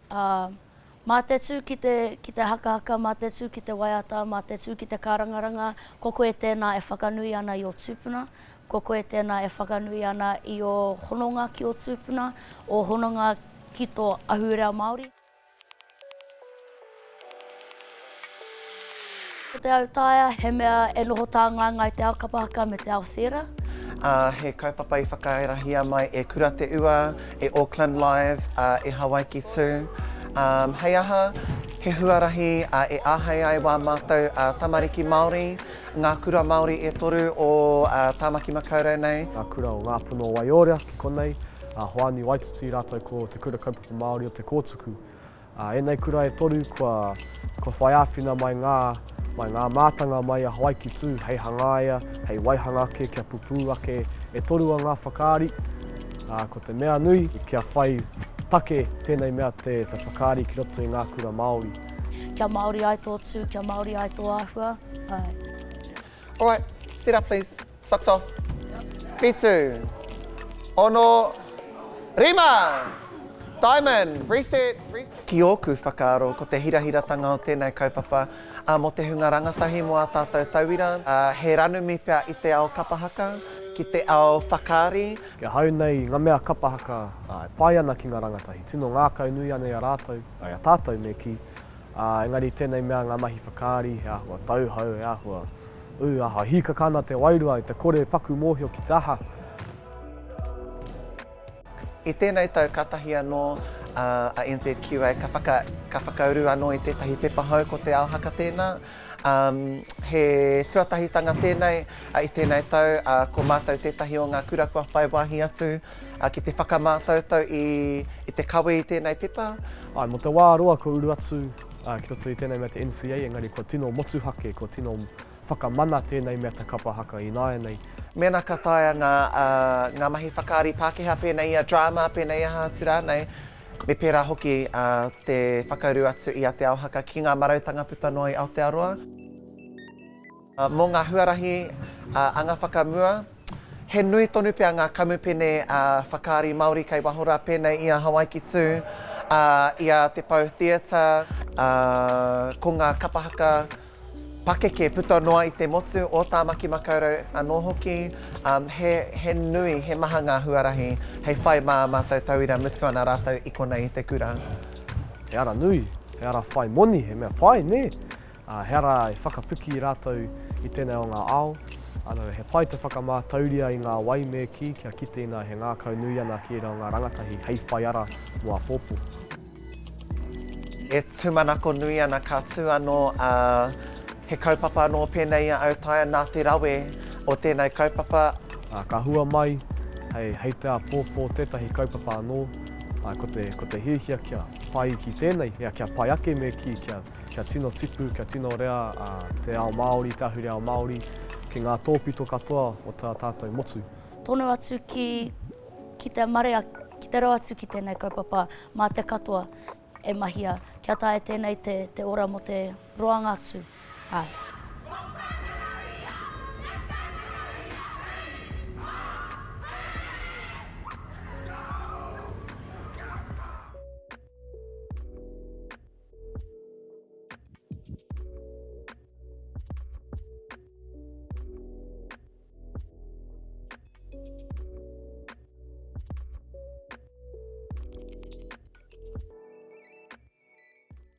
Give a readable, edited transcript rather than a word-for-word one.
Mā te tū ki te hakahaka, mā te tū ki te waiata, mā te tū ki te kārangaranga, ko koe tēnā e whakanui ana i o tūpuna, ko koe tēnā e whakanui ana i o hononga ki o tūpuna, o hononga ki tō ahurea Māori. Ko te au taia, he mea e noho tānganga i te ao kapahaka me te ao thera. He kaupapa i whakairahia mai e Kura Te Ua, e Auckland Live, e Hawaii ki tū. Hei aha, he huarahi e āhei ai wā mātou tamariki Māori, ngā kura Māori e toru o Tāmaki Makaurau nei. Ngā kura o ngā puno o Waiorea ki konei, Hoani Waititi rātou ko te kura kaupapa Māori o te kōtuku. Enei kura e toru kua whai āwhina mai ngā mātanga mai a Hawaii ki tū, hei hangaia, hei waihanga ake, kia pupu ake, e toru a ngā whakaari. Ko te mea nui, kia whai take tēnei mea te whakaari ki roto i ngā kura Māori. Kia Māori ai tō tū, kia Māori ai tō āhua. All right, sit up please, socks off. Whitu, ono, rima, diamond, reset. Ki oku whakaaro ko te hirahiratanga o tēnei kaupapa mo te hunga rangatahi mo a tātou tauira. He ranumi pia i te ao kapahaka, ki te ao whakaari. Kia hau nei ngā mea kapahaka pai ana ki ngā rangatahi. Tino ngākau nui ana i a rātou, a tātou me ki. Engari tēnei mea ngā mahi whakaari, e ahua tauhau, e ahua aha hikakana te wairua i te kore paku mōhio ki te aha. I tēnei tau katahi anō a NZQA ka whakauru anō i tētahi pepa hau ko te ao haka tēnā. He tuatahitanga tēnei i tēnei tau ko mātou tētahi o ngā kura kua whai wāhi atu ki te whakamātautau i te kawe i tēnei pepa. Mo te wā roa ko uru atu ki roto i tēnei mea te NCA, engari ko tino motuhake, ko tino whakamana tēnei mea te kapahaka i nāia nei. Mena ka taia ngā mahi whakaari Pākehā pēnei a drama, pēnei aha tura nei. Me pērā hoki te whakauru atu i a te ao haka ki ngā marautanga puta noa i Aotearoa. Mō ngā huarahi anga whakamua, he nui tonu pia ngā kamupene whakaari Māori kei wahora pēnei i a Hawaii ki tū, i a te Pau Theatre, ko ngā kapahaka pakeke puta noa i te motu o Tāmaki Makaurau anō hoki. He nui, he maha ngā huarahi, hei whai mātou tauira mutu ana rātou i konei i te kura. He ara nui, he ara whai moni, he mea pai, ne? He ara e whakapiki rātou i tēnei o ngā ao. He pai te whakamātauria i ngā wai me ki, kia kite ina he ngā kau nui ana ki rau ngā rangatahi, hei whai ara mua pōpō. E tūmanako nui ana ka tū anō he kaupapa anō pēnei a Aotaia nā te rawe o tēnei kaupapa. Ka hua mai, hei te a pōpō tētahi kaupapa anō. Ko te hihia kia pai ki tēnei, kia pai ake me ki, kia tino tipu, kia tino rea te ao Māori, te ahuri ao Māori, ki ngā tōpito katoa o tā tātou motu. Tonu atu ki te marea, ki te roa atu ki tēnei kaupapa mā te katoa e mahia. Kia tae tēnei te ora mo te roanga atu.